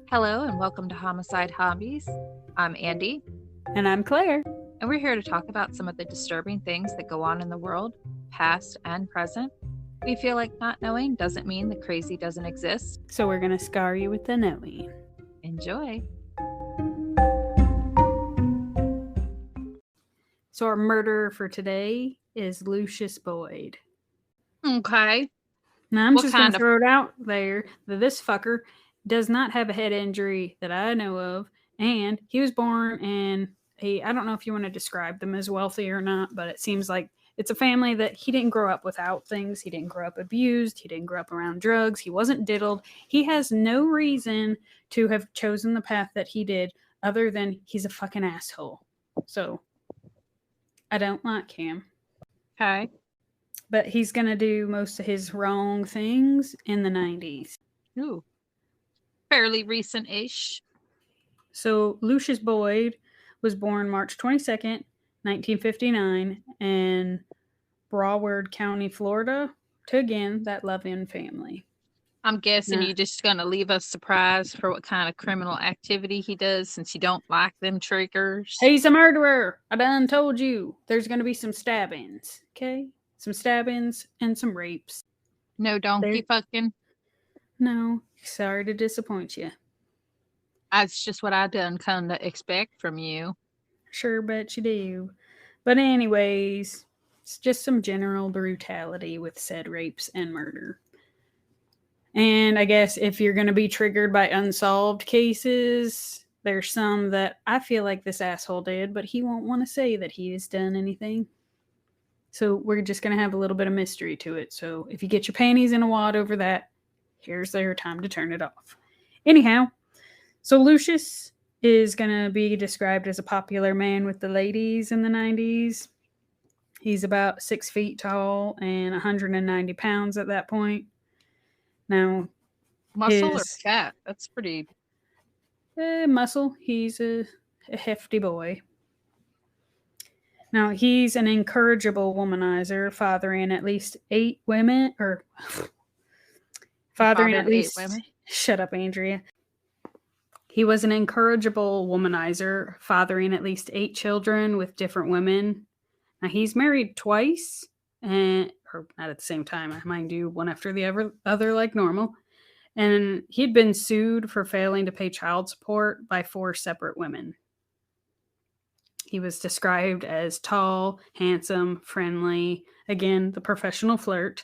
Hello and welcome to Homicide Hobbies. I'm Andy, And I'm Claire. and we're here to talk about some of the disturbing things that go on in the world, past and present. We feel like not knowing doesn't mean the crazy doesn't exist. So we're going to scar you with the knowing. Enjoy. So our murderer for today is Lucious Boyd. Okay. Now I'm What just going kind to of- throw it out there that this fucker does not have a head injury that I know of. And he was born in I don't know if you want to describe them as wealthy or not, but it seems like it's a family that he didn't grow up without things. He didn't grow up abused. He didn't grow up around drugs. He wasn't diddled. He has no reason to have chosen the path that he did other than he's a fucking asshole. So I don't like him. Okay. But he's going to do most of his wrong things in the 90s. Ooh. Fairly recent-ish. So Lucious Boyd was born March 22nd, 1959 in Broward County, Florida, to again that loving family. I'm guessing Nah. you're just going to leave us surprised for what kind of criminal activity he does since you don't like them triggers. He's a murderer. I done told you. There's going to be some stabbings, okay? Some stabbings and some rapes. No donkey fucking. No, sorry to disappoint you. That's just what I done come to expect from you. Sure bet you do. But anyways, it's just some general brutality with said rapes and murder. And I guess if you're going to be triggered by unsolved cases, there's some that I feel like this asshole did, but he won't want to say that he has done anything. So we're just going to have a little bit of mystery to it. So if you get your panties in a wad over that, here's their time to turn it off. Anyhow, so Lucious is going to be described as a popular man with the ladies in the 90s. He's about 6 feet tall and 190 pounds at that point. Now, Muscle or fat? That's pretty... muscle. He's a hefty boy. Now, he's an incorrigible womanizer, fathering at least 8 women, or fathering at least 8 women. Shut up, Andrea. He was an incorrigible womanizer, fathering at least 8 children with different women. Now, he's married twice, or not at the same time, mind you, one after the other like normal. And he'd been sued for failing to pay child support by 4 separate women. He was described as tall, handsome, friendly, again, the professional flirt,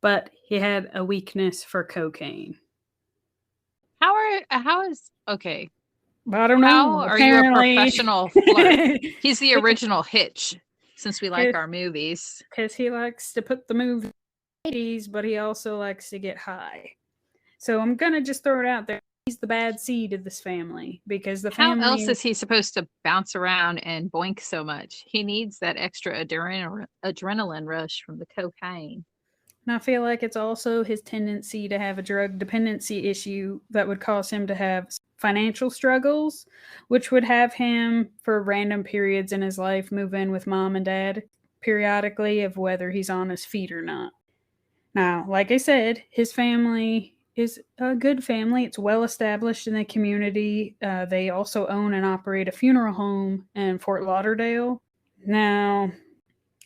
but he had a weakness for cocaine. Okay. I don't know. How are you a professional flirt? He's the original Hitch, since we like our movies. Because he likes to put the movies in the 80s, but he also likes to get high. So I'm going to just throw it out there. He's the bad seed of this family because the family... How else is he supposed to bounce around and boink so much? He needs that extra adrenaline rush from the cocaine. And I feel like it's also his tendency to have a drug dependency issue that would cause him to have financial struggles, which would have him, for random periods in his life, move in with mom and dad periodically of whether he's on his feet or not. Now, like I said, his family is a good family. It's well established in the community. They also own and operate a funeral home in Fort Lauderdale. Now,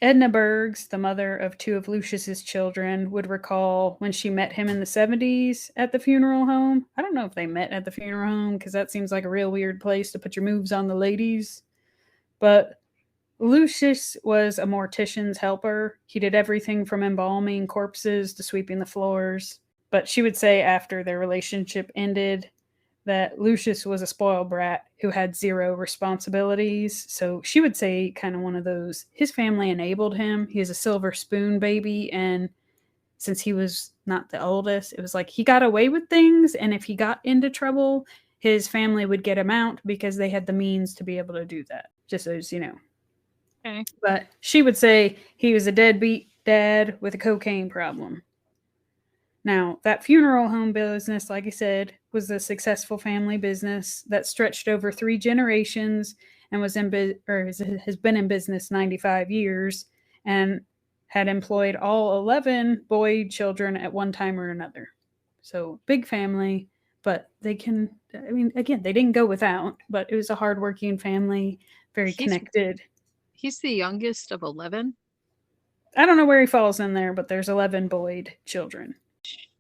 Edna Bergs, the mother of 2 of Lucious's children, would recall when she met him in the 70s at the funeral home. I don't know if they met at the funeral home because that seems like a real weird place to put your moves on the ladies. But Lucious was a mortician's helper. He did everything from embalming corpses to sweeping the floors. But she would say after their relationship ended that Lucious was a spoiled brat who had 0 responsibilities. So she would say kind of one of those, his family enabled him. He was a silver spoon baby. And since he was not the oldest, it was like he got away with things. And if he got into trouble, his family would get him out because they had the means to be able to do that. Just as you know. Okay. But she would say he was a deadbeat dad with a cocaine problem. Now, that funeral home business, like I said, was a successful family business that stretched over 3 generations and has been in business 95 years and had employed all 11 Boyd children at one time or another. So, big family, but they can, I mean, again, they didn't go without, but it was a hardworking family, very connected. He's the youngest of 11. I don't know where he falls in there, but there's 11 Boyd children.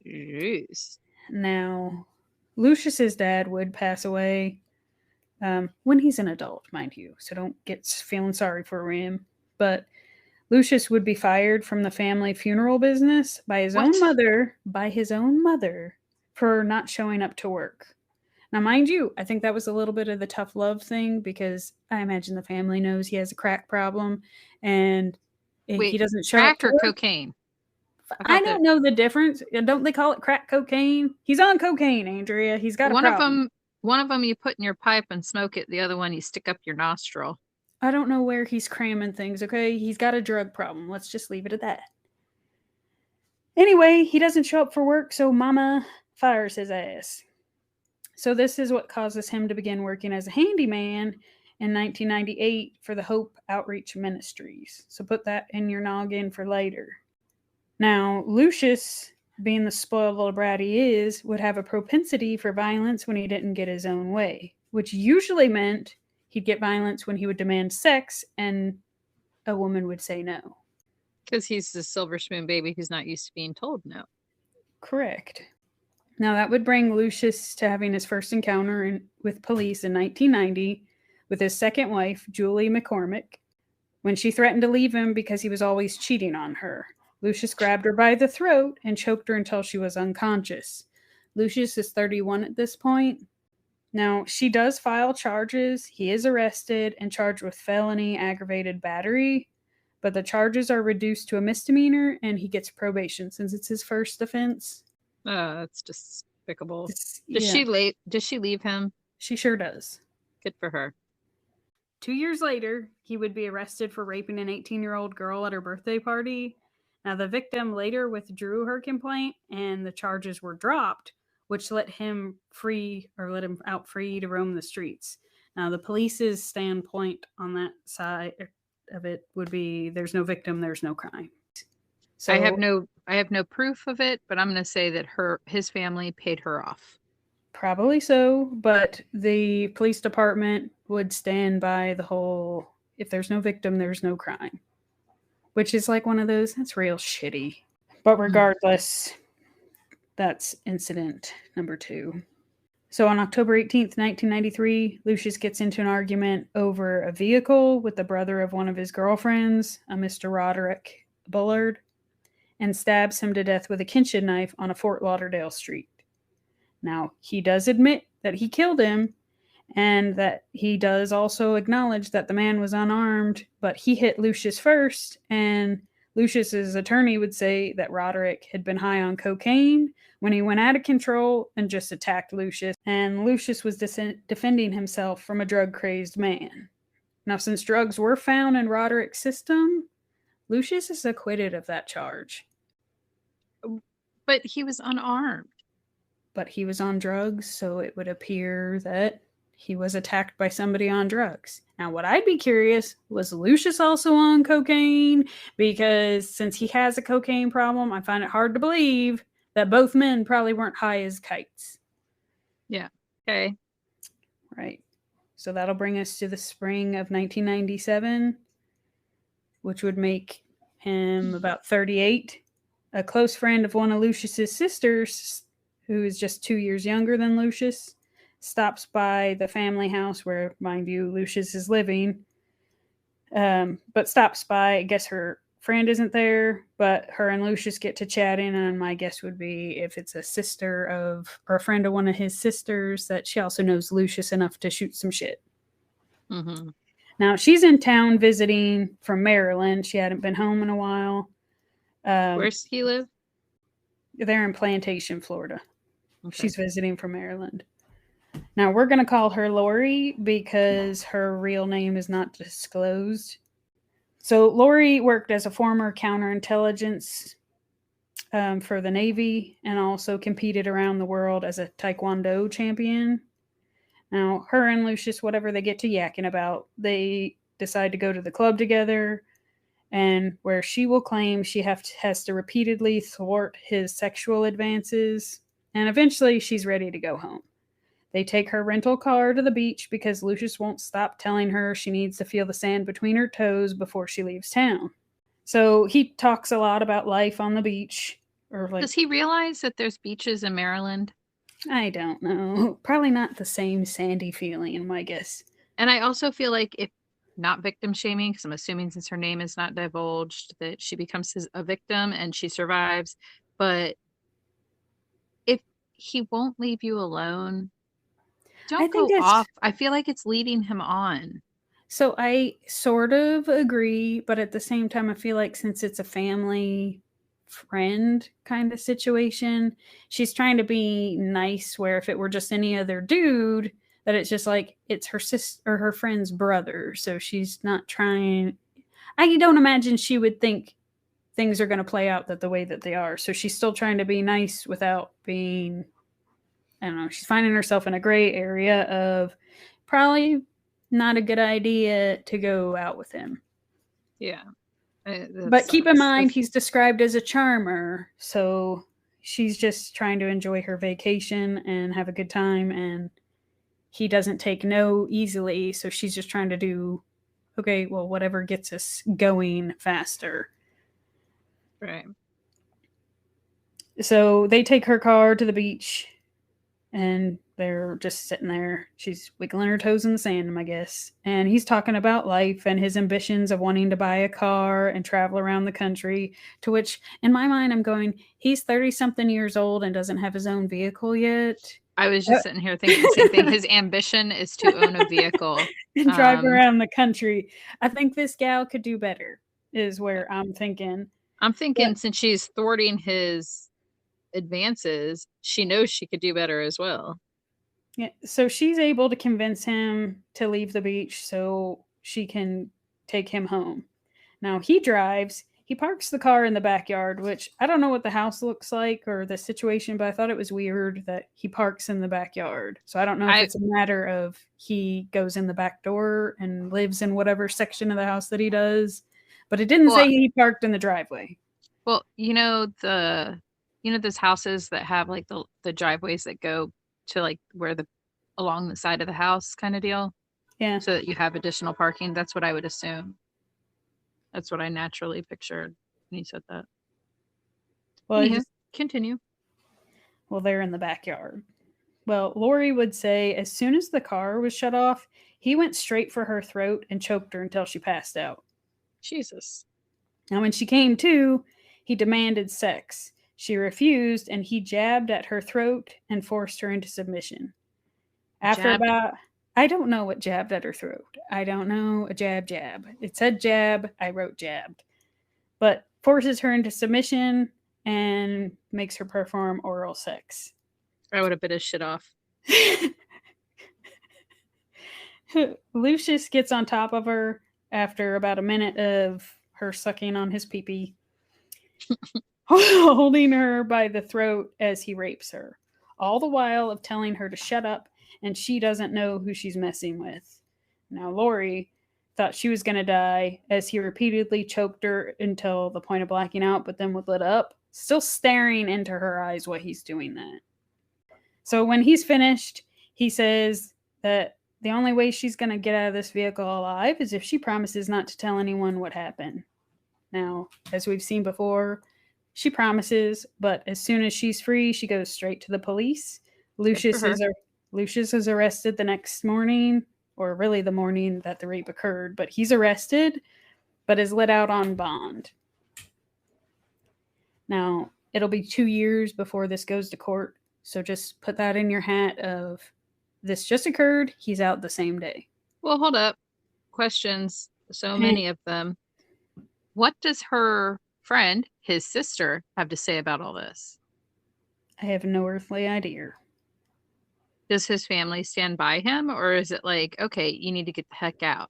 Jeez. Now, Lucious's dad would pass away when he's an adult, mind you, so don't get feeling sorry for him. But Lucious would be fired from the family funeral business by his own mother, for not showing up to work. Now, mind you, I think that was a little bit of the tough love thing, because I imagine the family knows he has a crack problem, and he doesn't show crack up to or work. Cocaine? I don't know the difference. Don't they call it crack cocaine? He's on cocaine, Andrea. He's got a problem. One of them you put in your pipe and smoke it. The other one you stick up your nostril. I don't know where he's cramming things, okay? He's got a drug problem. Let's just leave it at that. Anyway, he doesn't show up for work, so Mama fires his ass. So this is what causes him to begin working as a handyman in 1998 for the Hope Outreach Ministries. So put that in your noggin for later. Now, Lucious, being the spoiled little brat he is, would have a propensity for violence when he didn't get his own way, which usually meant he'd get violence when he would demand sex and a woman would say no. Because he's the silver spoon baby who's not used to being told no. Correct. Now, that would bring Lucious to having his first encounter with police in 1990 with his second wife, Julie McCormick, when she threatened to leave him because he was always cheating on her. Lucious grabbed her by the throat and choked her until she was unconscious. Lucious is 31 at this point. Now, she does file charges. He is arrested and charged with felony aggravated battery, but the charges are reduced to a misdemeanor and he gets probation since it's his first offense. That's despicable. Yeah. Does she leave him? She sure does. Good for her. 2 years later, he would be arrested for raping an 18-year-old girl at her birthday party. Now, the victim later withdrew her complaint and the charges were dropped, which let him out free to roam the streets. Now, the police's standpoint on that side of it would be there's no victim, there's no crime. So I have no proof of it, but I'm going to say that his family paid her off. Probably so, but the police department would stand by the whole, if there's no victim, there's no crime. Which is like one of those, that's real shitty. But regardless, that's incident number 2. So on October 18th, 1993, Lucious gets into an argument over a vehicle with the brother of one of his girlfriends, a Mr. Roderick Bullard, and stabs him to death with a kitchen knife on a Fort Lauderdale street. Now, he does admit that he killed him, and that he does also acknowledge that the man was unarmed, but he hit Lucious first, and Lucious's attorney would say that Roderick had been high on cocaine when he went out of control and just attacked Lucious, and Lucious was defending himself from a drug-crazed man. Now, since drugs were found in Roderick's system, Lucious is acquitted of that charge. But he was unarmed. But he was on drugs, so it would appear that he was attacked by somebody on drugs. Now, what I'd be curious, was Lucious also on cocaine? Because since he has a cocaine problem, I find it hard to believe that both men probably weren't high as kites. Yeah. Okay. Right. So that'll bring us to the spring of 1997, which would make him about 38. A close friend of one of Lucious's sisters, who is just 2 years younger than Lucious, stops by the family house where, mind you, Lucious is living. But stops by. I guess her friend isn't there, but her and Lucious get to chatting, and my guess would be if it's a sister of, or a friend of one of his sisters, that she also knows Lucious enough to shoot some shit. Mm-hmm. Now, she's in town visiting from Maryland. She hadn't been home in a while. Where's he live? They're in Plantation, Florida. Okay. She's visiting from Maryland. Now, we're going to call her Lori because her real name is not disclosed. So, Lori worked as a former counterintelligence for the Navy and also competed around the world as a Taekwondo champion. Now, her and Lucious, whatever they get to yakking about, they decide to go to the club together, and where she will claim she has to repeatedly thwart his sexual advances and eventually she's ready to go home. They take her rental car to the beach because Lucious won't stop telling her she needs to feel the sand between her toes before she leaves town. So he talks a lot about life on the beach. Or like, Does he realize that there's beaches in Maryland? I don't know. Probably not the same sandy feeling, I guess. And I also feel like if not victim shaming, because I'm assuming since her name is not divulged, that she becomes a victim and she survives. But if he won't leave you alone, I don't think go it's off. I feel like it's leading him on. so I sort of agree, but at the same time, I feel like since it's a family friend kind of situation, she's trying to be nice. Where if it were just any other dude, that it's just like it's her sister or her friend's brother. So she's not trying. I don't imagine she would think things are going to play out that the way that they are. So she's still trying to be nice without being. I don't know. She's finding herself in a gray area of probably not a good idea to go out with him. Yeah. But keep in mind, he's described as a charmer. So she's just trying to enjoy her vacation and have a good time. And he doesn't take no easily. So she's just trying to do, okay, well, whatever gets us going faster. Right. So they take her car to the beach and they're just sitting there. She's wiggling her toes in the sand, I guess. And he's talking about life and his ambitions of wanting to buy a car and travel around the country. To which, in my mind, I'm going, he's 30-something years old and doesn't have his own vehicle yet. I was just sitting here thinking the same thing. His ambition is to own a vehicle. And drive around the country. I think this gal could do better, is where I'm thinking. I'm thinking since she's thwarting his advances, she knows she could do better as well. Yeah, so she's able to convince him to leave the beach so she can take him home. Now he drives, he parks the car in the backyard, which I don't know what the house looks like or the situation, but I thought it was weird that he parks in the backyard. So I don't know if it's a matter of he goes in the back door and lives in whatever section of the house that he does, but it didn't say he parked in the driveway. Well, those houses that have like the driveways that go to like where along the side of the house kind of deal. Yeah. So that you have additional parking. That's what I would assume. That's what I naturally pictured when you said that. Well, continue. Well, they're in the backyard. Well, Lori would say as soon as the car was shut off, he went straight for her throat and choked her until she passed out. Jesus. Now, when she came to, he demanded sex. She refused, and he jabbed at her throat and forced her into submission. I don't know what jabbed at her throat. I don't know. A jab. It said jab. I wrote jabbed. But forces her into submission and makes her perform oral sex. I would have bit his shit off. Lucious gets on top of her after about a minute of her sucking on his pee-pee, holding her by the throat as he rapes her, all the while of telling her to shut up, and she doesn't know who she's messing with. Now, Lori thought she was going to die as he repeatedly choked her until the point of blacking out, but then would let up, still staring into her eyes while he's doing that. So when he's finished, he says that the only way she's going to get out of this vehicle alive is if she promises not to tell anyone what happened. Now, as we've seen before, she promises, but as soon as she's free, she goes straight to the police. Lucious is arrested the next morning, or really the morning that the rape occurred, but he's arrested, but is let out on bond. Now, it'll be 2 years before this goes to court, so just put that in your hat of this just occurred, he's out the same day. Well, hold up. Questions, so many of them. What does her friend, his sister, have to say about all this? I have no earthly idea. Does his family stand by him, or is it like, okay, you need to get the heck out?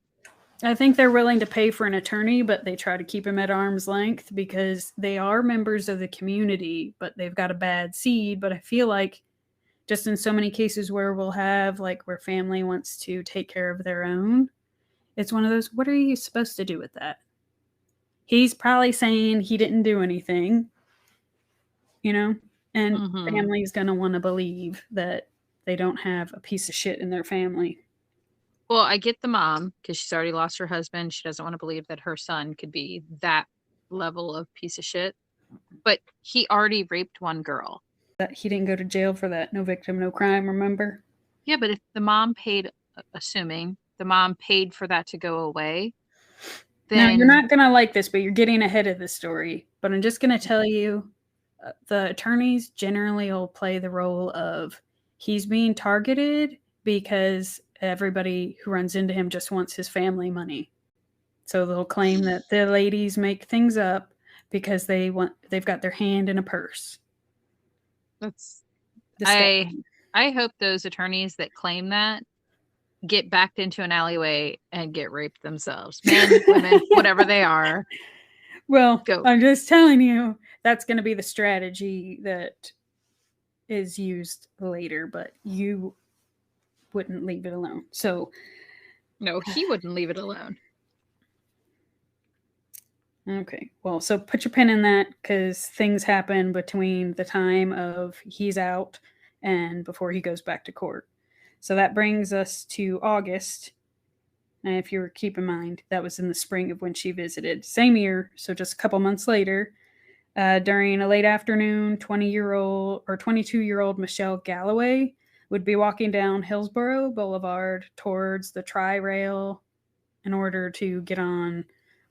I think they're willing to pay for an attorney, but they try to keep him at arm's length because they are members of the community, but they've got a bad seed. But I feel like just in so many cases where we'll have like where family wants to take care of their own, it's one of those, what are you supposed to do with that? He's probably saying he didn't do anything, And Mm-hmm. family's going to want to believe that they don't have a piece of shit in their family. Well, I get the mom because she's already lost her husband. She doesn't want to believe that her son could be that level of piece of shit. But he already raped one girl. That he didn't go to jail for that. No victim, no crime, remember? Yeah, but if the mom paid, assuming the mom paid for that to go away, Now, you're then not going to like this, but you're getting ahead of the story. But I'm just going to tell you the attorneys generally will play the role of he's being targeted because everybody who runs into him just wants his family money. So they'll claim that the ladies make things up because they've got their hand in a purse. that's I Disgusting. I hope those attorneys that claim that get backed into an alleyway and get raped themselves. Men, women, whatever they are. Well, Go. I'm just telling you that's going to be the strategy that is used later, but you wouldn't leave it alone. So, No, he wouldn't leave it alone. okay. Well, so put your pin in that because things happen between the time of he's out and before he goes back to court. So that brings us to August. And if you keep in mind, that was in the spring of when she visited. Same year, so just a couple months later, during a late afternoon, 20-year-old or 22-year-old Michelle Galloway would be walking down Hillsborough Boulevard towards the Tri-Rail in order to get on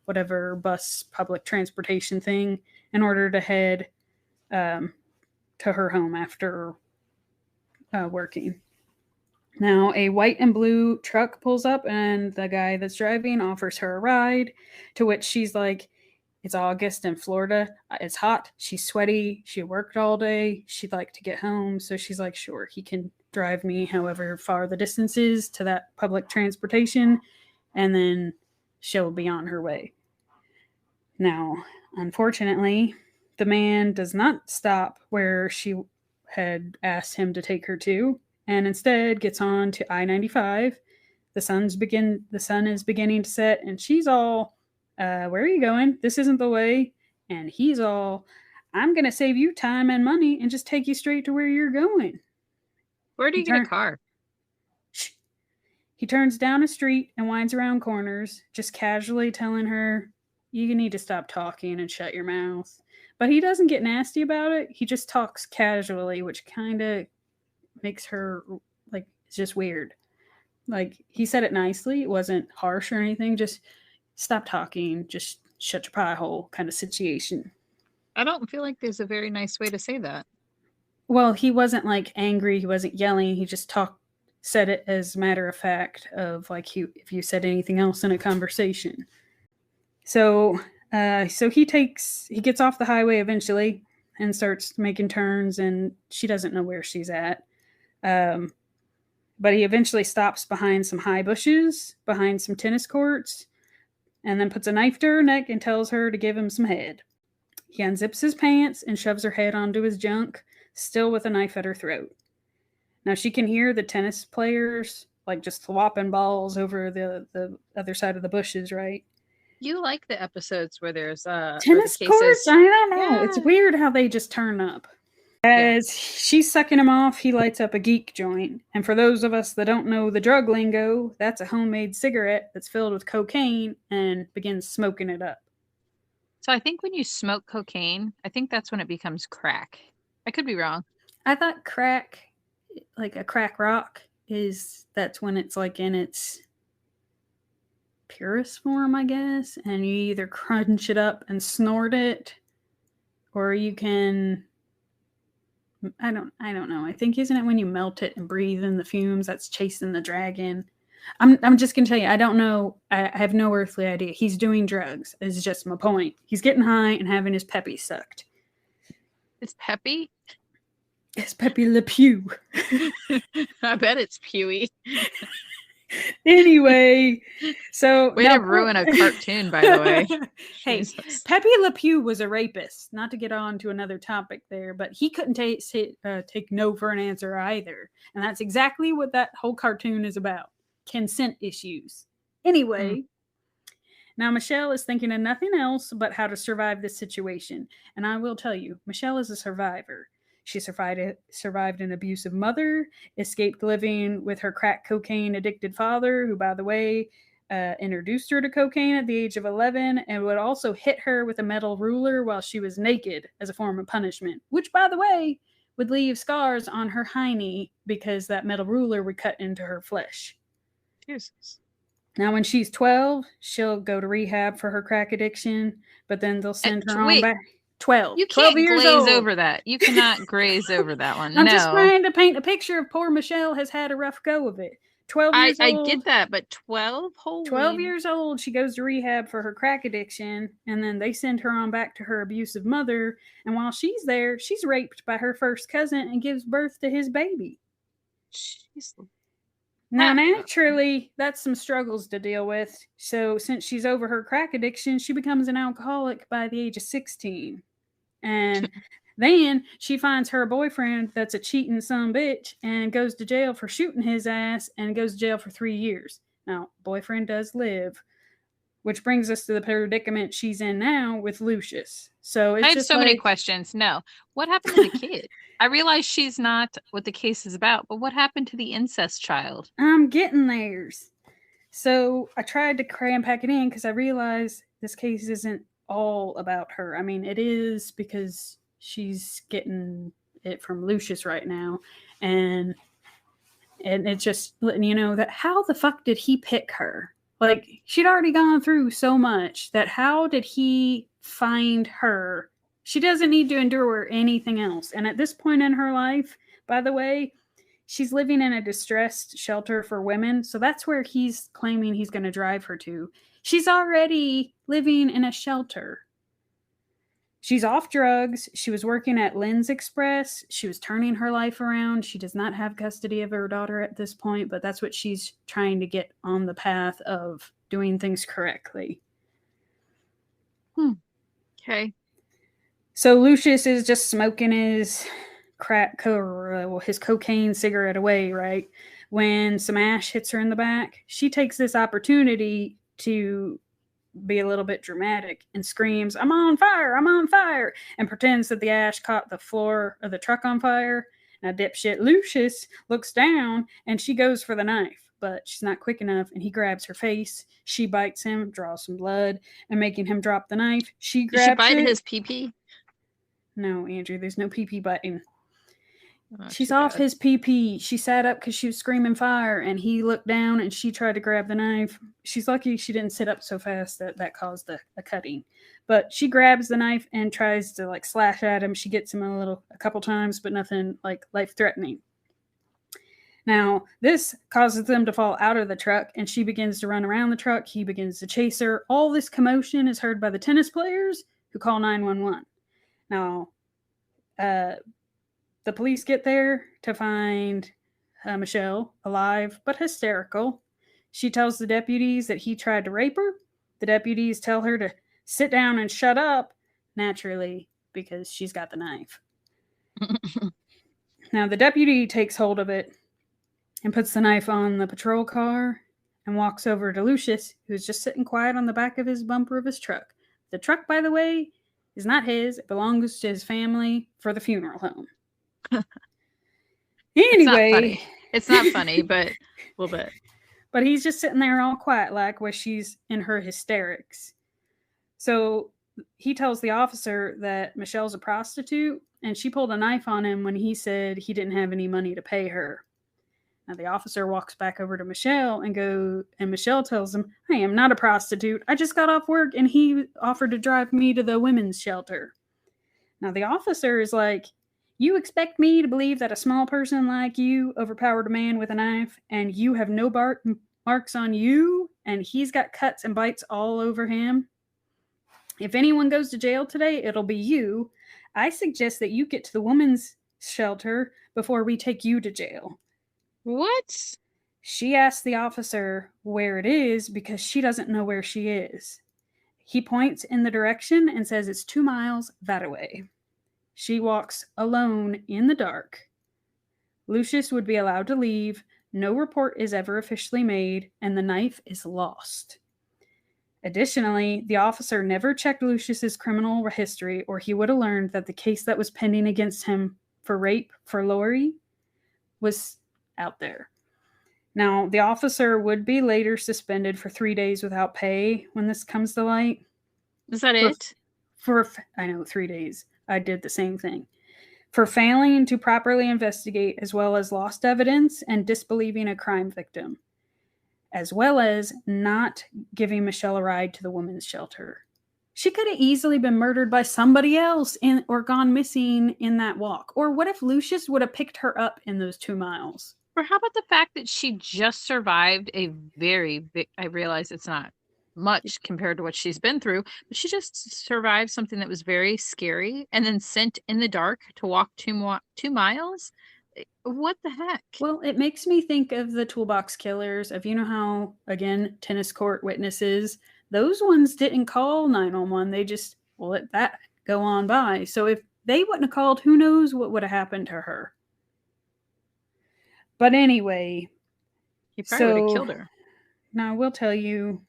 whatever bus public transportation thing in order to head to her home after working. Now, a white and blue truck pulls up, and the guy that's driving offers her a ride, to which she's like, it's August in Florida. It's hot. She's sweaty. She worked all day. She'd like to get home. So she's like, sure, he can drive me however far the distance is to that public transportation, and then she'll be on her way. Now, unfortunately, the man does not stop where she had asked him to take her to, and instead gets on to I-95. The sun is beginning to set, and she's all, where are you going? This isn't the way. And he's all, I'm gonna save you time and money and just take you straight to where you're going. Where do He you get a turn car? he turns down a street and winds around corners, just casually telling her, you need to stop talking and shut your mouth. But he doesn't get nasty about it. He just talks casually, which kind of makes her like, it's just weird. Like, he said it nicely. It wasn't harsh or anything. Just stop talking. Just shut your pie hole kind of situation. I don't feel like there's a very nice way to say that. Well, he wasn't like angry. He wasn't yelling. He just said it as a matter of fact of like if you said anything else in a conversation. So he gets off the highway eventually and starts making turns, and she doesn't know where she's at. But he eventually stops behind some high bushes, behind some tennis courts, and then puts a knife to her neck and tells her to give him some head. He unzips his pants and shoves her head onto his junk, still with a knife at her throat. Now she can hear the tennis players like just flopping balls over the other side of the bushes, right? You like the episodes where there's or the Tennis courts? cases. I don't know. Yeah. It's weird how they just turn up. As she's sucking him off, he lights up a geek joint. And for those of us that don't know the drug lingo, that's a homemade cigarette that's filled with cocaine and begins smoking it up. So I think when you smoke cocaine, I think that's when it becomes crack. I could be wrong. I thought crack, like a crack rock, that's when it's like in its purest form, I guess. And you either crunch it up and snort it, or you can, I don't know. I think, isn't it when you melt it and breathe in the fumes that's chasing the dragon? I'm just gonna tell you, I don't know. I have no earthly idea. He's doing drugs. Is just my point. He's getting high and having his peppy sucked. It's peppy. It's Pepe Le Pew. I bet it's pewy. Anyway, so way to ruin a cartoon, by the way. Hey, Jesus. Pepe Le Pew was a rapist. Not to get on to another topic there, but he couldn't take no for an answer either, and that's exactly what that whole cartoon is about: consent issues. Anyway. Now, Michelle is thinking of nothing else but how to survive this situation. And I will tell you, Michelle is a survivor. She survived an abusive mother, escaped living with her crack cocaine addicted father, who, by the way, introduced her to cocaine at the age of 11 and would also hit her with a metal ruler while she was naked as a form of punishment, which, by the way, would leave scars on her hiney because that metal ruler would cut into her flesh. Jesus. Now, when she's 12, she'll go to rehab for her crack addiction, but then they'll send her on back. 12. You 12 can't years glaze old. over that. You cannot graze over that one. I'm just trying to paint a picture of poor Michelle has had a rough go of it. 12 years old. I get that, but 12? Holy. 12 years old, she goes to rehab for her crack addiction, and then they send her on back to her abusive mother, and while she's there, she's raped by her first cousin and gives birth to his baby. Jeez. Now, naturally, that's some struggles to deal with. So, since she's over her crack addiction, she becomes an alcoholic by the age of 16. And then she finds her boyfriend that's a cheating son bitch and goes to jail for shooting his ass and goes to jail for 3 years. Now, boyfriend does live, which brings us to the predicament she's in now with Lucious. So it's I have so many questions. No. What happened to the kid? I realize she's not what the case is about, but what happened to the incest child? I'm getting theirs. So I tried to cram pack it in because I realized this case isn't all about her. I mean, it is because she's getting it from Lucious right now. And it's just letting you know that how the fuck did he pick her? Like, she'd already gone through so much that how did he find her? She doesn't need to endure anything else. And at this point in her life, by the way, she's living in a distressed shelter for women. So that's where he's claiming he's going to drive her to. She's already living in a shelter. She's off drugs. She was working at Lynn's Express. She was turning her life around. She does not have custody of her daughter at this point, but that's what she's trying to get on the path of doing things correctly. Okay. So Lucious is just smoking his his cocaine cigarette away, right? When some ash hits her in the back, she takes this opportunity to be a little bit dramatic and screams, "I'm on fire, I'm on fire," and pretends that the ash caught the floor of the truck on fire. Now dipshit Lucious looks down and she goes for the knife, but she's not quick enough and he grabs her face. She bites him, draws some blood, and making him drop the knife, she grabs Did she bite it. his pee-pee? No, Andrew, there's no pee-pee biting. Oh, she's off his pee-pee. She sat up because she was screaming fire, and he looked down, and she tried to grab the knife. She's lucky she didn't sit up so fast that caused a cutting. But she grabs the knife and tries to like slash at him. She gets him a couple times, but nothing like life-threatening. Now, this causes them to fall out of the truck, and she begins to run around the truck. He begins to chase her. All this commotion is heard by the tennis players, who call 911. Now, the police get there to find Michelle alive but hysterical. She tells the deputies that he tried to rape her. The deputies tell her to sit down and shut up, naturally, because she's got the knife. Now, the deputy takes hold of it and puts the knife on the patrol car and walks over to Lucious, who's just sitting quiet on the back of his bumper of his truck. The truck, by the way, is not his. It belongs to his family for the funeral home. Anyway, it's not funny, but a little bit. But he's just sitting there all quiet, like where she's in her hysterics. So he tells the officer that Michelle's a prostitute, and she pulled a knife on him when he said he didn't have any money to pay her. Now the officer walks back over to Michelle and Michelle tells him, "I am not a prostitute. I just got off work and he offered to drive me to the women's shelter." Now the officer is like, "You expect me to believe that a small person like you overpowered a man with a knife and you have no marks on you and he's got cuts and bites all over him? If anyone goes to jail today, it'll be you. I suggest that you get to the women's shelter before we take you to jail." What? She asks the officer where it is because she doesn't know where she is. He points in the direction and says it's 2 miles that way. She walks alone in the dark. Lucious would be allowed to leave. No report is ever officially made, and the knife is lost. Additionally, the officer never checked Lucious's criminal history, or he would have learned that the case that was pending against him for rape for Lori was out there. Now, the officer would be later suspended for 3 days without pay when this comes to light. Is that For, it? I know, 3 days. I did the same thing. For failing to properly investigate, as well as lost evidence and disbelieving a crime victim, as well as not giving Michelle a ride to the women's shelter. She could have easily been murdered by somebody else or gone missing in that walk. Or what if Lucious would have picked her up in those 2 miles? Or how about the fact that she just survived a very big, I realize it's not much compared to what she's been through, but she just survived something that was very scary and then sent in the dark to walk 2 miles. What the heck? Well, it makes me think of the toolbox killers of, you know how, again, tennis court witnesses, those ones didn't call 911. They just let that go on by. So if they wouldn't have called, who knows what would have happened to her. But anyway, He probably would have killed her. Now I will tell you,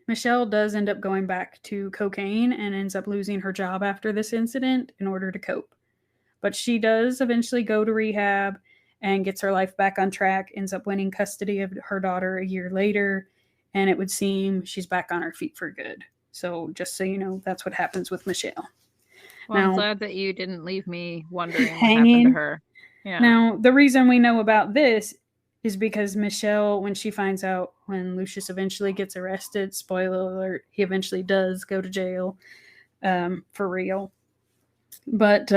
Michelle does end up going back to cocaine and ends up losing her job after this incident in order to cope. But she does eventually go to rehab and gets her life back on track, ends up winning custody of her daughter a year later, and it would seem she's back on her feet for good. So just so you know, that's what happens with Michelle. Well, now, I'm glad that you didn't leave me wondering what hanging. happened to her. Yeah. Now, the reason we know about this is because Michelle, when she finds out when Lucious eventually gets arrested, spoiler alert, he eventually does go to jail for real. But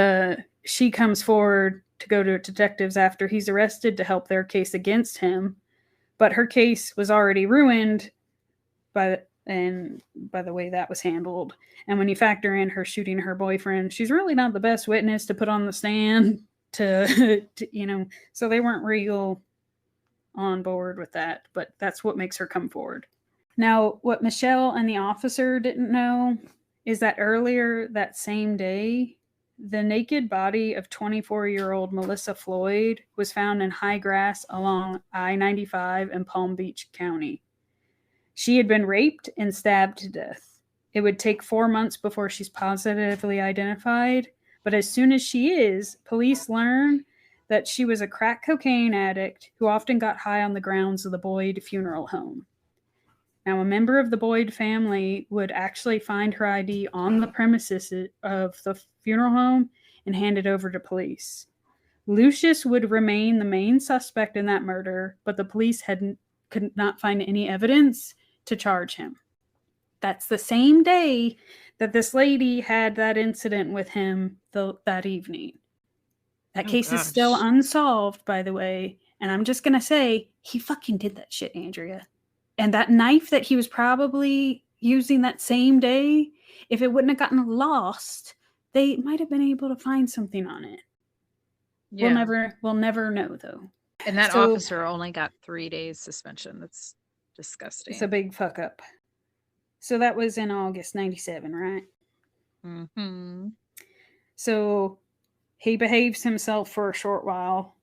she comes forward to go to detectives after he's arrested to help their case against him. But her case was already ruined by the way that was handled. And when you factor in her shooting her boyfriend, she's really not the best witness to put on the stand to so they weren't real on board with that. But that's what makes her come forward. Now, what Michelle and the officer didn't know is that earlier that same day, the naked body of 24-year-old Melissa Floyd was found in high grass along I-95 in Palm Beach County. She had been raped and stabbed to death. It would take 4 months before she's positively identified, but as soon as she is, police learn that she was a crack cocaine addict who often got high on the grounds of the Boyd funeral home. Now, a member of the Boyd family would actually find her ID on the premises of the funeral home and hand it over to police. Lucious would remain the main suspect in that murder, but the police could not find any evidence to charge him. That's the same day that this lady had that incident with him that evening. That case is still unsolved, by the way, and I'm just going to say, he fucking did that shit, Andrea. And that knife that he was probably using that same day, if it wouldn't have gotten lost, they might have been able to find something on it. Yeah. We'll never know, though. And that officer only got 3 days suspension. That's disgusting. It's a big fuck up. So that was in August 97, right? Mm-hmm. So he behaves himself for a short while.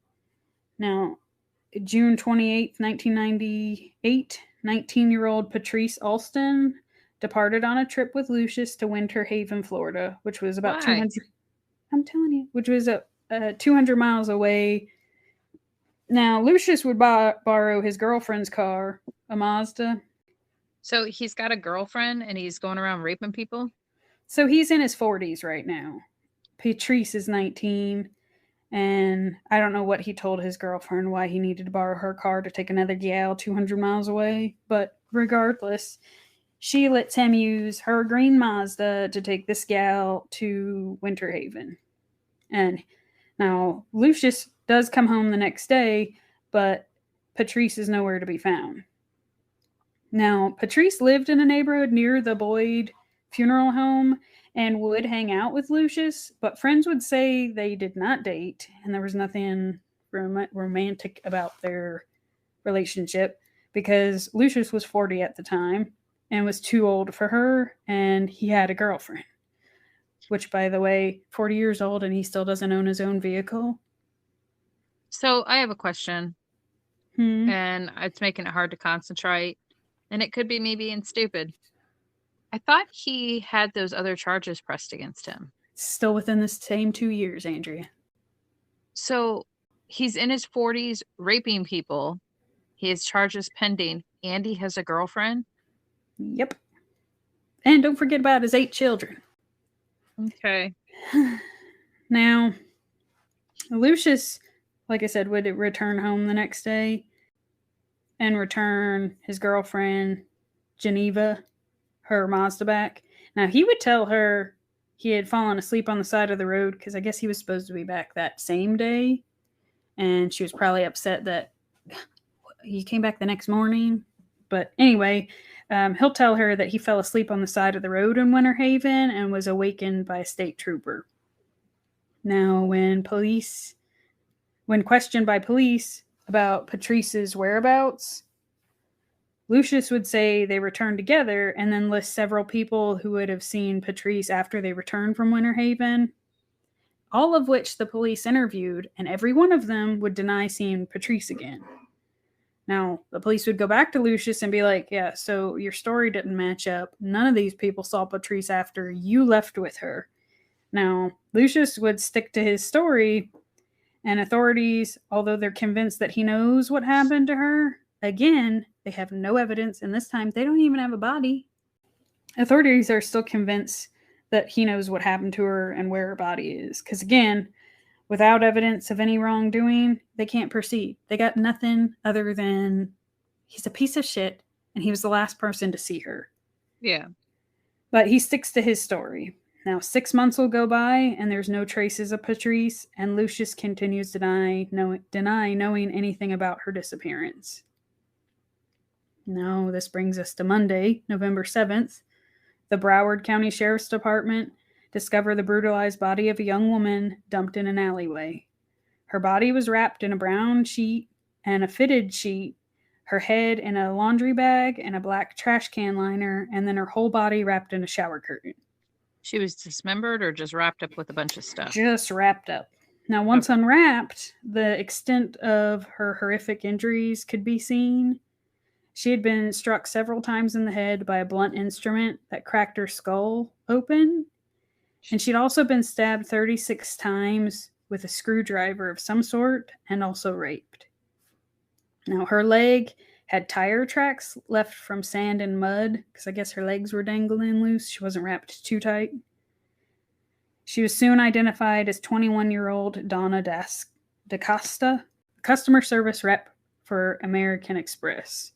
Now, June 28th, 1998, 19-year-old Patrice Alston departed on a trip with Lucious to Winter Haven, Florida, which was about 200. I'm telling you, which was 200 miles away. Now, Lucious would borrow his girlfriend's car, a Mazda. So he's got a girlfriend and he's going around raping people? So he's in his 40s right now. Patrice is 19. And I don't know what he told his girlfriend, why he needed to borrow her car to take another gal 200 miles away. But regardless, she lets him use her green Mazda to take this gal to Winter Haven. And now Lucious does come home the next day, but Patrice is nowhere to be found. Now, Patrice lived in a neighborhood near the Boyd funeral home and would hang out with Lucious, but friends would say they did not date, and there was nothing romantic about their relationship because Lucious was 40 at the time and was too old for her, and he had a girlfriend, which, by the way, 40 years old, and he still doesn't own his own vehicle. So I have a question, and it's making it hard to concentrate, and it could be me being stupid. I thought he had those other charges pressed against him. Still within the same 2 years, Andrea. So he's in his 40s raping people. He has charges pending, and he has a girlfriend. Yep. And don't forget about his 8 children. Okay. Now, Lucius, like I said, would return home the next day and return his girlfriend, Geneva, her Mazda back. Now, he would tell her he had fallen asleep on the side of the road because I guess he was supposed to be back that same day. And she was probably upset that he came back the next morning. But anyway, he'll tell her that he fell asleep on the side of the road in Winter Haven and was awakened by a state trooper. Now, when questioned by police about Patrice's whereabouts, Lucius would say they returned together and then list several people who would have seen Patrice after they returned from Winter Haven, all of which the police interviewed, and every one of them would deny seeing Patrice again. Now, the police would go back to Lucius and be like, yeah, so your story didn't match up. None of these people saw Patrice after you left with her. Now, Lucius would stick to his story, and authorities, although they're convinced that he knows what happened to her, again, they have no evidence, and this time they don't even have a body. Authorities are still convinced that he knows what happened to her and where her body is, because again, without evidence of any wrongdoing, they can't proceed. They got nothing other than he's a piece of shit and he was the last person to see her. Yeah. But he sticks to his story. Now, 6 months will go by and there's no traces of Patrice, and Lucius continues to deny knowing anything about her disappearance. Now, this brings us to Monday, November 7th. The Broward County Sheriff's Department discovered the brutalized body of a young woman dumped in an alleyway. Her body was wrapped in a brown sheet and a fitted sheet, her head in a laundry bag and a black trash can liner, and then her whole body wrapped in a shower curtain. She was dismembered or just wrapped up with a bunch of stuff? Just wrapped up. Now, once unwrapped, the extent of her horrific injuries could be seen. She had been struck several times in the head by a blunt instrument that cracked her skull open. And she'd also been stabbed 36 times with a screwdriver of some sort and also raped. Now, her leg had tire tracks left from sand and mud because I guess her legs were dangling loose. She wasn't wrapped too tight. She was soon identified as 21-year-old Donna DaCosta, customer service rep for American Express.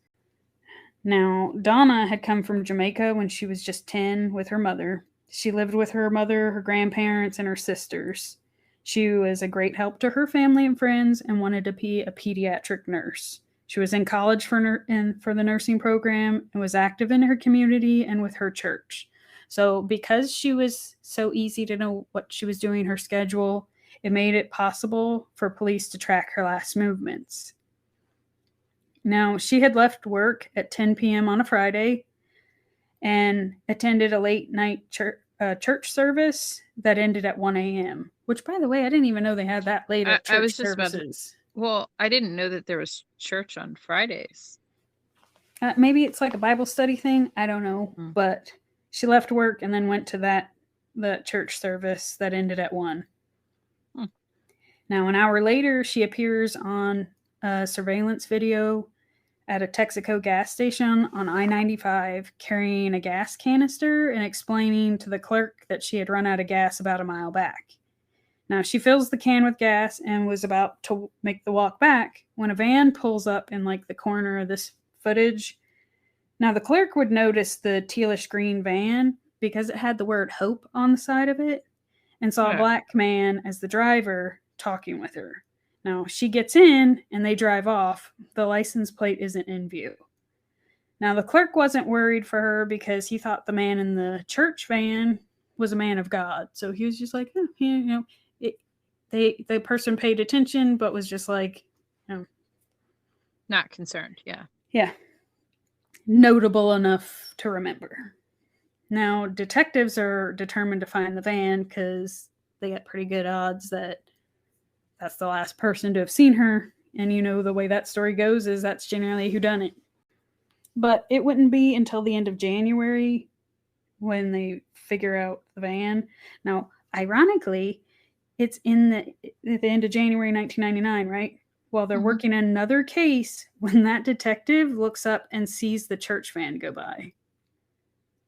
Now, Donna had come from Jamaica when she was just 10 with her mother. She lived with her mother, her grandparents, and her sisters. She was a great help to her family and friends and wanted to be a pediatric nurse. She was in college for the nursing program and was active in her community and with her church. So because she was so easy to know what she was doing, her schedule, it made it possible for police to track her last movements. Now, she had left work at 10 p.m. on a Friday and attended a late night church service that ended at 1 a.m., which, by the way, I didn't even know they had that late at church I was just services. Well, I didn't know that there was church on Fridays. Maybe it's like a Bible study thing. I don't know. But she left work and then went to the church service that ended at 1. Now, an hour later, she appears on a surveillance video at a Texaco gas station on I-95 carrying a gas canister and explaining to the clerk that she had run out of gas about a mile back. Now, she fills the can with gas and was about to make the walk back when a van pulls up in like the corner of this footage. Now, the clerk would notice the tealish green van because it had the word hope on the side of it and saw a black man as the driver talking with her. Now, she gets in and they drive off. The license plate isn't in view. Now, the clerk wasn't worried for her because he thought the man in the church van was a man of God. So he was just like, oh, yeah, the person paid attention, but was just like, not concerned. Yeah. Yeah. Notable enough to remember. Now, detectives are determined to find the van because they got pretty good odds that that's the last person to have seen her. And the way that story goes is that's generally who done it. But it wouldn't be until the end of January when they figure out the van. Now, ironically, It's at the end of January 1999, right? While they're working another case, when that detective looks up and sees the church van go by.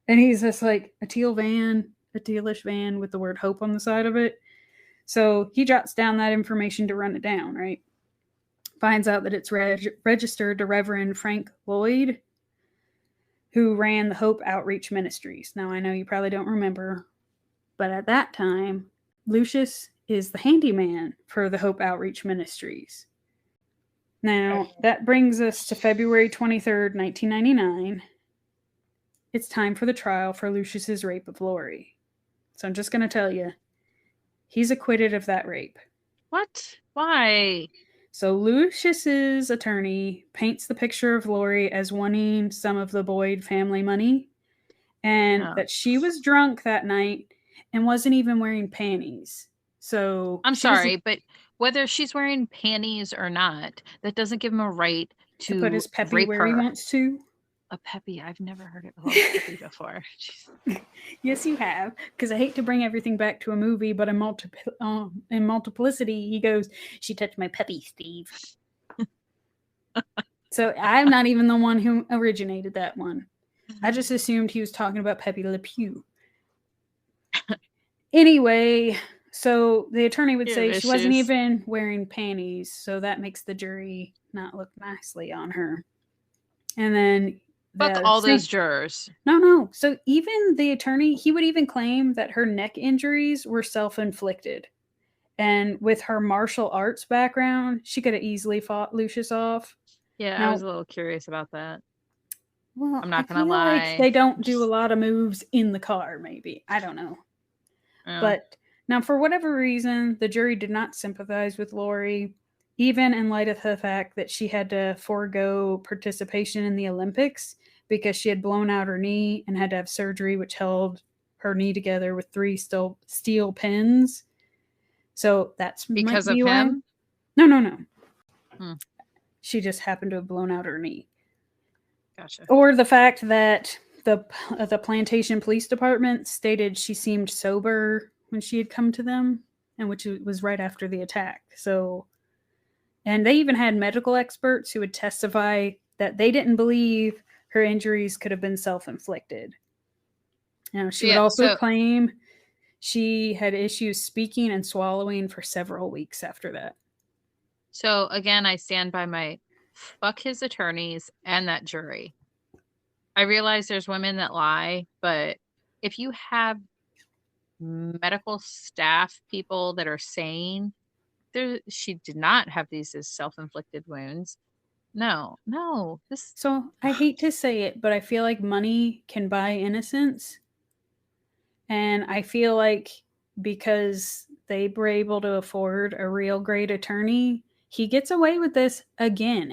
And he's just like, a tealish van with the word hope on the side of it. So he jots down that information to run it down, right? Finds out that it's registered to Reverend Frank Lloyd, who ran the Hope Outreach Ministries. Now, I know you probably don't remember, but at that time, Lucious is the handyman for the Hope Outreach Ministries. Now, that brings us to February 23rd, 1999. It's time for the trial for Lucious's rape of Lori. So I'm just going to tell you, he's acquitted of that rape. What? Why? So Lucious's attorney paints the picture of Lori as wanting some of the Boyd family money, and that she was drunk that night and wasn't even wearing panties. So I'm sorry, but whether she's wearing panties or not, that doesn't give him a right to put his peppy rape where her. he wants to. A peppy? I've never heard it called peppy before. Yes, you have. Because I hate to bring everything back to a movie, but in multiplicity, he goes, "She touched my peppy, Steve." So I'm not even the one who originated that one. I just assumed he was talking about Pepe Le Pew. Anyway, so the attorney would say she wasn't even wearing panties, so that makes the jury not look nicely on her. And then fuck all those jurors. No. So even the attorney, he would even claim that her neck injuries were self-inflicted. And with her martial arts background, she could have easily fought Lucious off. Yeah, I was a little curious about that. Well, I'm not going to lie. Like they don't do a lot of moves in the car, maybe. I don't know. Oh. But now, for whatever reason, the jury did not sympathize with Lori, even in light of the fact that she had to forego participation in the Olympics because she had blown out her knee and had to have surgery, which held her knee together with 3 steel pins. So that's because of him? No. She just happened to have blown out her knee. Gotcha. Or the fact that the plantation police department stated she seemed sober when she had come to them, and which was right after the attack. So, and they even had medical experts who would testify that they didn't believe her injuries could have been self-inflicted. Now, she would also claim she had issues speaking and swallowing for several weeks after that. So, again, I stand by my fuck his attorneys and that jury. I realize there's women that lie, but if you have medical staff people that are saying she did not have these as self-inflicted wounds, no. So I hate to say it, but I feel like money can buy innocence, and I feel like because they were able to afford a real great attorney, he gets away with this again.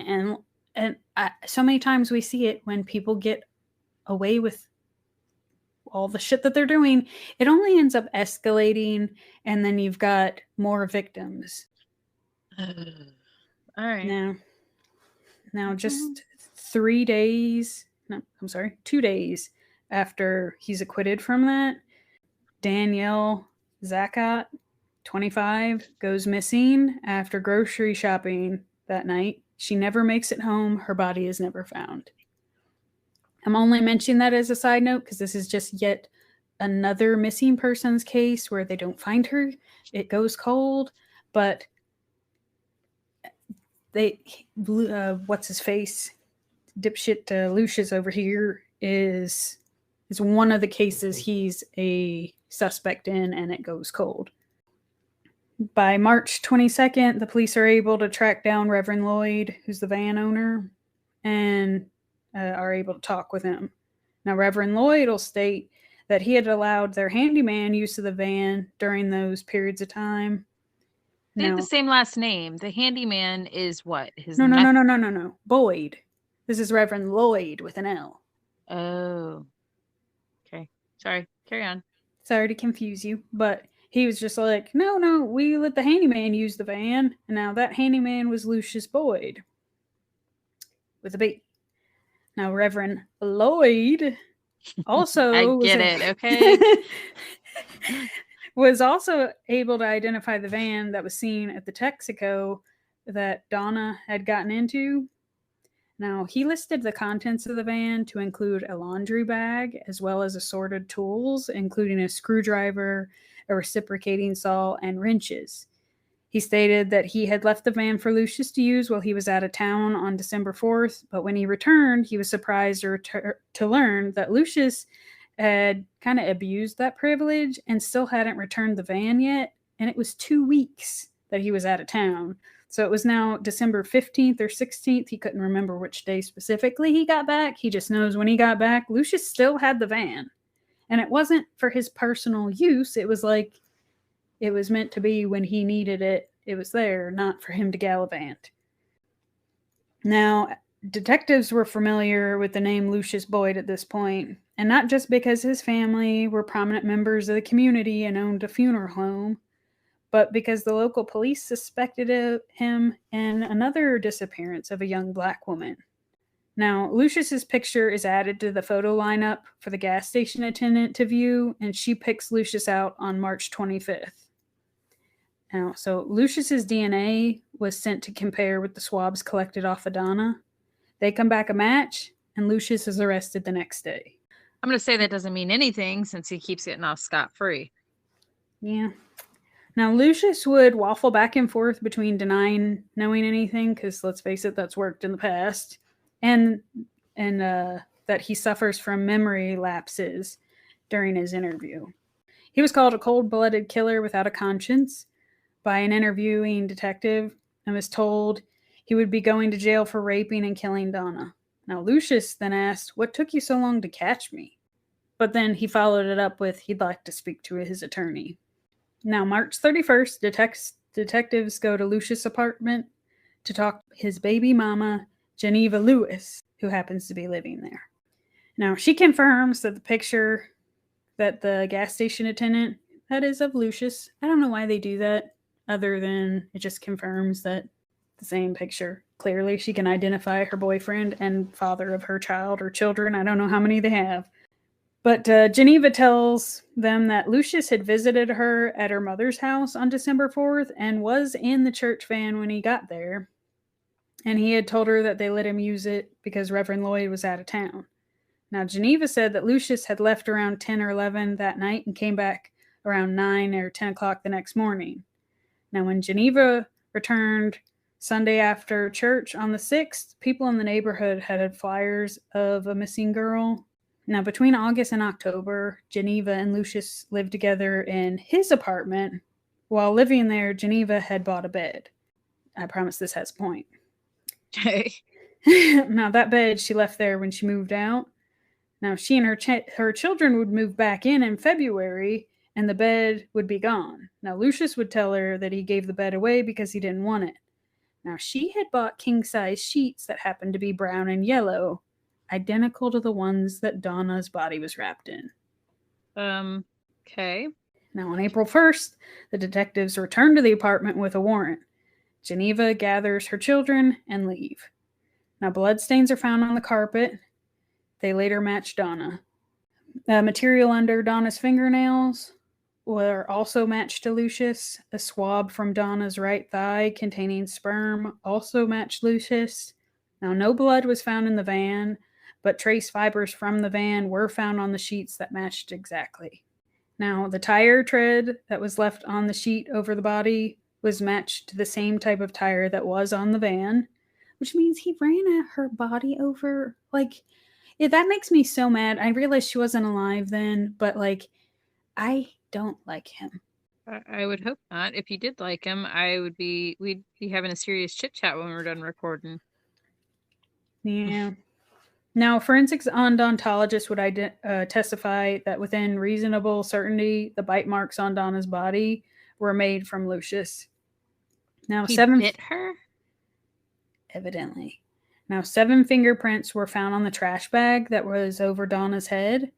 And so many times we see it when people get away with all the shit that they're doing, it only ends up escalating, and then you've got more victims. All right. Now just 2 days after he's acquitted from that, Danielle Zakat, 25, goes missing after grocery shopping that night. She never makes it home. Her body is never found. I'm only mentioning that as a side note because this is just yet another missing persons case where they don't find her. It goes cold, but what's his face? Dipshit Lucious over here is one of the cases he's a suspect in, and it goes cold. By March 22nd, the police are able to track down Reverend Lloyd, who's the van owner, and are able to talk with him. Now, Reverend Lloyd will state that he had allowed their handyman use of the van during those periods of time. They have the same last name. The handyman is what? No. Boyd. This is Reverend Lloyd with an L. Oh. Okay. Sorry. Carry on. Sorry to confuse you, but he was just like, no, we let the handyman use the van. And now that handyman was Lucious Boyd with a B. Now, Reverend Lloyd also I get it, okay? was also able to identify the van that was seen at the Texaco that Donna had gotten into. Now, he listed the contents of the van to include a laundry bag as well as assorted tools, including a screwdriver, a reciprocating saw, and wrenches. He stated that he had left the van for Lucious to use while he was out of town on December 4th, but when he returned, he was surprised to learn that Lucious had kind of abused that privilege and still hadn't returned the van yet, and it was 2 weeks that he was out of town. So it was now December 15th or 16th. He couldn't remember which day specifically he got back. He just knows when he got back, Lucious still had the van. And it wasn't for his personal use. It was like it was meant to be when he needed it. It was there, not for him to gallivant. Now, detectives were familiar with the name Lucious Boyd at this point, and not just because his family were prominent members of the community and owned a funeral home, but because the local police suspected him in another disappearance of a young black woman. Now, Lucious's picture is added to the photo lineup for the gas station attendant to view, and she picks Lucious out on March 25th. Now, so Lucious's DNA was sent to compare with the swabs collected off of Donna. They come back a match, and Lucious is arrested the next day. I'm going to say that doesn't mean anything since he keeps getting off scot-free. Yeah. Now, Lucious would waffle back and forth between denying knowing anything, because let's face it, that's worked in the past, and that he suffers from memory lapses during his interview. He was called a cold-blooded killer without a conscience by an interviewing detective and was told he would be going to jail for raping and killing Donna. Now, Lucious then asked, "What took you so long to catch me?" But then he followed it up with he'd like to speak to his attorney. Now, March 31st, detectives go to Lucious' apartment to talk to his baby mama, Geneva Lewis, who happens to be living there. Now, she confirms that the picture that the gas station attendant, that is of Lucious. I don't know why they do that, other than it just confirms that the same picture. Clearly, she can identify her boyfriend and father of her child or children. I don't know how many they have. But Geneva tells them that Lucious had visited her at her mother's house on December 4th and was in the church van when he got there. And he had told her that they let him use it because Reverend Lloyd was out of town. Now, Geneva said that Lucious had left around 10 or 11 that night and came back around 9 or 10 o'clock the next morning. Now, when Geneva returned Sunday after church on the 6th, people in the neighborhood had flyers of a missing girl. Now, between August and October, Geneva and Lucious lived together in his apartment. While living there, Geneva had bought a bed. I promise this has a point. Okay. Now, that bed she left there when she moved out. Now, she and her children would move back in February, and the bed would be gone. Now, Lucious would tell her that he gave the bed away because he didn't want it. Now, she had bought king-size sheets that happened to be brown and yellow, identical to the ones that Donna's body was wrapped in. Okay. Now, on April 1st, the detectives return to the apartment with a warrant. Geneva gathers her children and leave. Now, bloodstains are found on the carpet. They later match Donna. Material under Donna's fingernails were also matched to Lucious. A swab from Donna's right thigh containing sperm also matched Lucious. Now, no blood was found in the van, but trace fibers from the van were found on the sheets that matched exactly. Now, the tire tread that was left on the sheet over the body was matched to the same type of tire that was on the van, which means he ran at her body over, yeah, that makes me so mad. I realized she wasn't alive then, but, I don't like him. I would hope not. If you did like him, we'd be having a serious chit chat when we're done recording. Yeah. Now, forensics odontologists would testify that within reasonable certainty, the bite marks on Donna's body were made from Lucious. Now, he bit her? Evidently. Now, 7 fingerprints were found on the trash bag that was over Donna's head.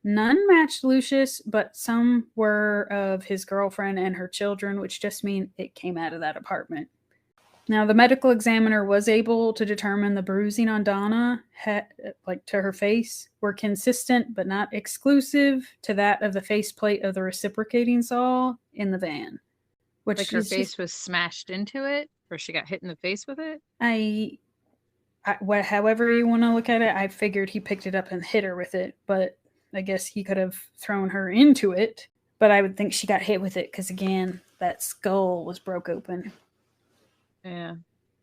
None matched Lucious, but some were of his girlfriend and her children, which just mean it came out of that apartment. Now, the medical examiner was able to determine the bruising on Donna, like to her face, were consistent but not exclusive to that of the faceplate of the reciprocating saw in the van. Which Like her is face just, was smashed into it, or she got hit in the face with it? however you want to look at it, I figured he picked it up and hit her with it, but I guess he could have thrown her into it. But I would think she got hit with it because, again, that skull was broke open. Yeah.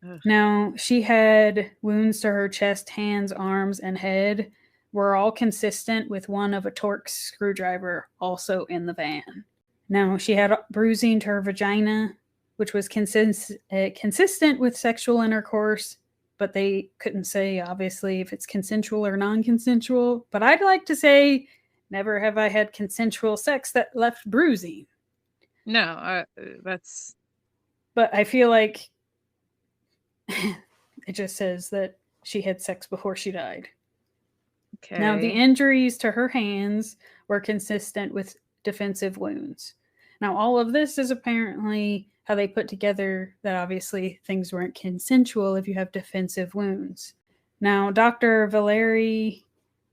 Ugh. Now, she had wounds to her chest, hands, arms, and head were all consistent with one of a Torx screwdriver also in the van. Now, she had bruising to her vagina, which was consistent with sexual intercourse, but they couldn't say, obviously, if it's consensual or non-consensual. But I'd like to say, never have I had consensual sex that left bruising. No, that's... But I feel like it just says that she had sex before she died. Okay. Now, the injuries to her hands were consistent with defensive wounds. Now, all of this is apparently how they put together that obviously things weren't consensual if you have defensive wounds. Now, Dr. Valerie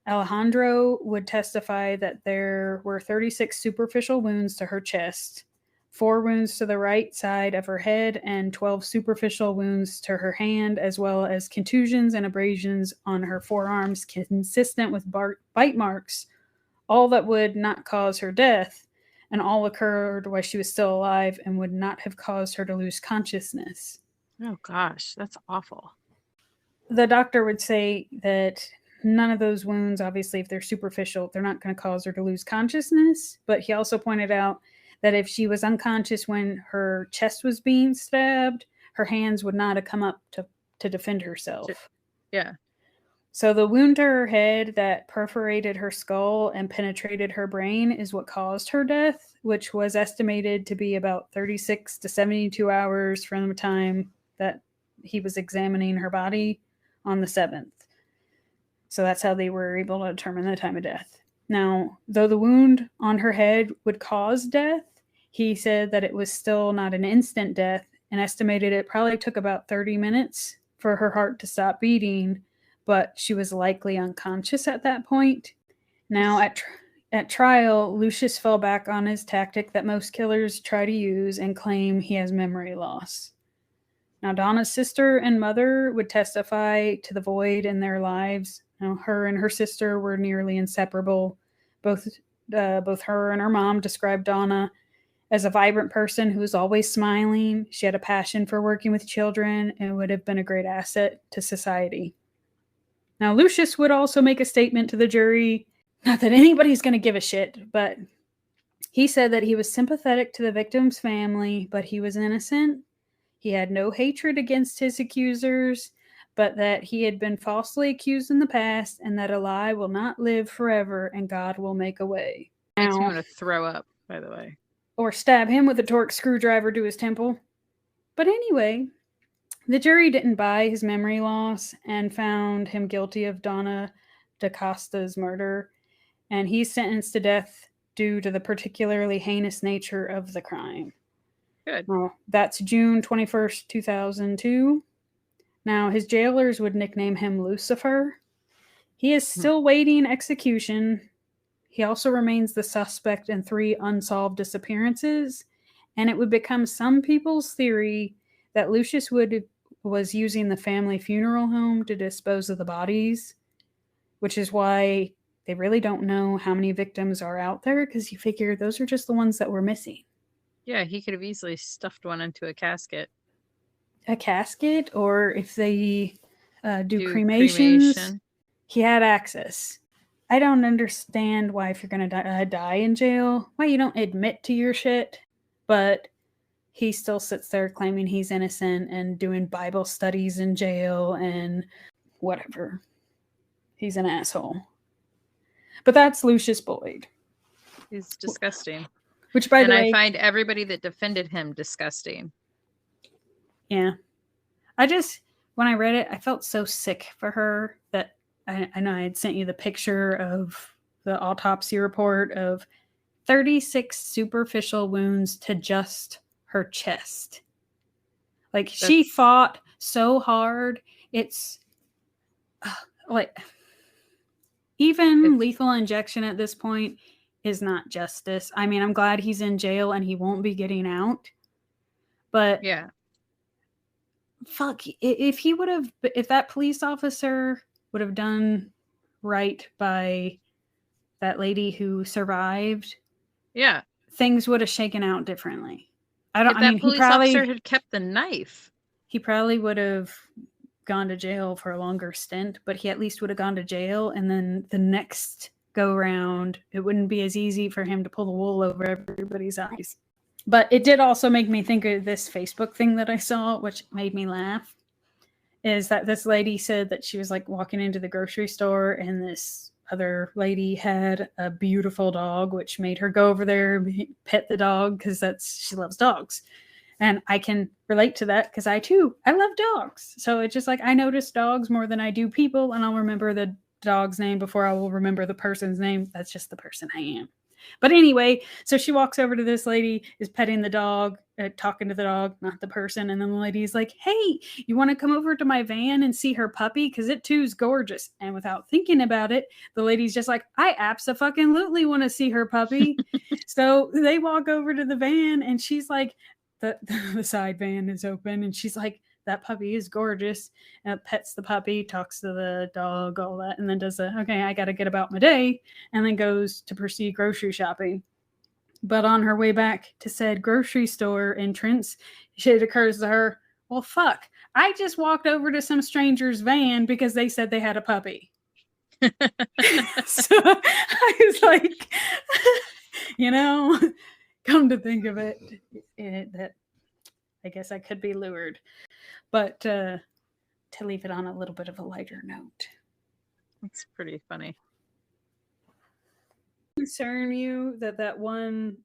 Alejandro would testify that there were 36 superficial wounds to her chest, 4 wounds to the right side of her head, and 12 superficial wounds to her hand, as well as contusions and abrasions on her forearms consistent with bite marks, all that would not cause her death, and all occurred while she was still alive and would not have caused her to lose consciousness. Oh gosh, that's awful. The doctor would say that none of those wounds, obviously, if they're superficial, they're not going to cause her to lose consciousness. But he also pointed out that if she was unconscious when her chest was being stabbed, her hands would not have come up to defend herself. Yeah. So the wound to her head that perforated her skull and penetrated her brain is what caused her death, which was estimated to be about 36 to 72 hours from the time that he was examining her body on the 7th. So that's how they were able to determine the time of death. Now, though the wound on her head would cause death, he said that it was still not an instant death and estimated it probably took about 30 minutes for her heart to stop beating, but she was likely unconscious at that point. Now, at trial, Lucious fell back on his tactic that most killers try to use and claim he has memory loss. Now, Donna's sister and mother would testify to the void in their lives. Now, her and her sister were nearly inseparable. Both her and her mom described Donna as a vibrant person who was always smiling. She had a passion for working with children and would have been a great asset to society. Now, Lucious would also make a statement to the jury, not that anybody's going to give a shit, but he said that he was sympathetic to the victim's family, but he was innocent. He had no hatred against his accusers, but that he had been falsely accused in the past and that a lie will not live forever and God will make a way. Makes me want to throw up, by the way. Or stab him with a Torx screwdriver to his temple. But anyway, the jury didn't buy his memory loss and found him guilty of Donna DaCosta's murder, and he's sentenced to death due to the particularly heinous nature of the crime. Good. That's June 21st, 2002. Now, his jailers would nickname him Lucifer. He is still waiting execution. He also remains the suspect in 3 unsolved disappearances, and it would become some people's theory that Lucious was using the family funeral home to dispose of the bodies, which is why they really don't know how many victims are out there, because you figure those are just the ones that were missing. Yeah, he could have easily stuffed one into a casket. A casket, or if they do cremation. He had access. I don't understand why, if you're going to die in jail, why you don't admit to your shit. But he still sits there claiming he's innocent and doing Bible studies in jail and whatever. He's an asshole. But that's Lucious Boyd. He's disgusting. Which, by the way, I find everybody that defended him disgusting. Yeah. When I read it, I felt so sick for her that I know I had sent you the picture of the autopsy report of 36 superficial wounds to just her chest. Like, she fought so hard. It's like, even lethal injection at this point is not justice. I mean, I'm glad he's in jail and he won't be getting out. But yeah, fuck, if that police officer would have done right by that lady who survived, yeah. things would have shaken out differently. If that police officer had kept the knife, he probably would have gone to jail for a longer stint, but he at least would have gone to jail, and then the next go round, it wouldn't be as easy for him to pull the wool over everybody's eyes. But it did also make me think of this Facebook thing that I saw, which made me laugh, is that this lady said that she was like walking into the grocery store and this other lady had a beautiful dog, which made her go over there and pet the dog because she loves dogs. And I can relate to that because I love dogs. So it's just like, I notice dogs more than I do people, and I'll remember the dog's name before I will remember the person's name. That's just the person I am. But anyway, so she walks over to this lady, is petting the dog, talking to the dog, not the person. And then the lady's like, hey, you want to come over to my van and see her puppy? Because it too's gorgeous. And without thinking about it, the lady's just like, I abso-fucking-lutely want to see her puppy. So they walk over to the van, and she's like, the side van is open, and she's like, that puppy is gorgeous, and pets the puppy, talks to the dog, all that, and then does okay, I gotta get about my day, and then goes to proceed grocery shopping. But on her way back to said grocery store entrance, it occurs to her, well, fuck, I just walked over to some stranger's van because they said they had a puppy. So I was like, come to think of it, that I guess I could be lured. But to leave it on a little bit of a lighter note. It's pretty funny. Concern you that one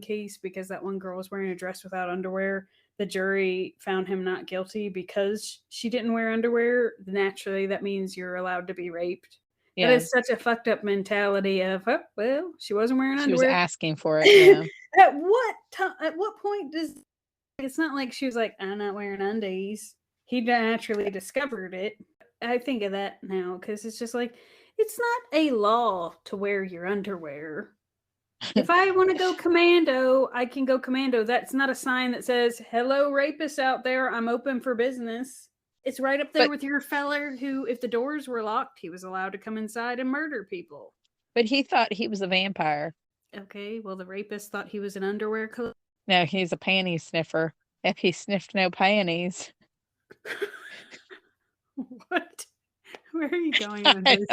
case, because that one girl was wearing a dress without underwear, the jury found him not guilty because she didn't wear underwear. Naturally, that means you're allowed to be raped. Yeah. That is such a fucked up mentality of, oh, well, she wasn't wearing underwear. She was asking for it, yeah. At what point does... It's not like she was like, I'm not wearing undies. He naturally discovered it. I think of that now because it's just like, it's not a law to wear your underwear. If I want to go commando, I can go commando. That's not a sign that says, hello, rapists out there, I'm open for business. It's right up there with your feller who, if the doors were locked, he was allowed to come inside and murder people. But he thought he was a vampire. Okay, well, the rapist thought he was an underwear collector. No, he's a panty sniffer. If he sniffed no panties. What? Where are you going with this?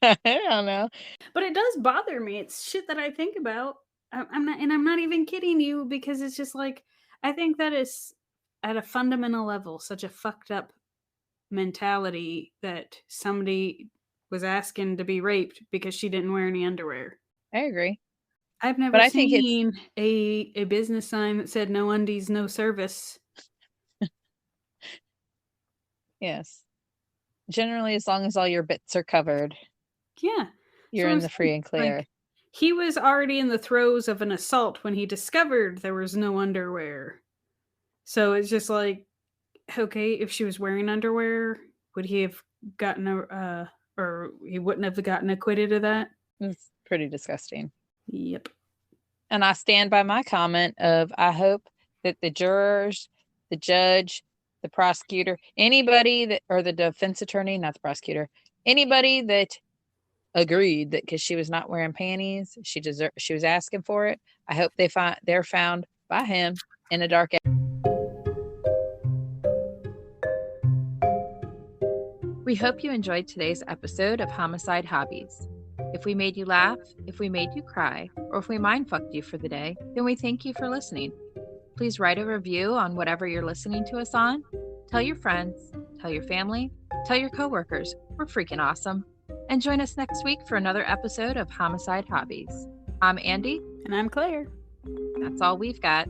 I don't know. But it does bother me. It's shit that I think about. I'm not even kidding you, because it's just like, I think that is at a fundamental level such a fucked up mentality that somebody was asking to be raped because she didn't wear any underwear. I agree. I've never seen a business sign that said no undies, no service. Yes. Generally, as long as all your bits are covered. Yeah. You're in the free and clear. Like, he was already in the throes of an assault when he discovered there was no underwear. So it's just like, okay, if she was wearing underwear, would he have gotten or he wouldn't have gotten acquitted of that? It's pretty disgusting. Yep. And I stand by my comment of, I hope that the jurors, the judge, the prosecutor, anybody that, or the defense attorney, not the prosecutor, anybody that agreed that because she was not wearing panties, she was asking for it. I hope they're found by him in a dark alley. We hope you enjoyed today's episode of Homicide Hobbies. If we made you laugh, if we made you cry, or if we mind-fucked you for the day, then we thank you for listening. Please write a review on whatever you're listening to us on. Tell your friends, tell your family, tell your coworkers. We're freaking awesome. And join us next week for another episode of Homicide Hobbies. I'm Andy. And I'm Claire. That's all we've got.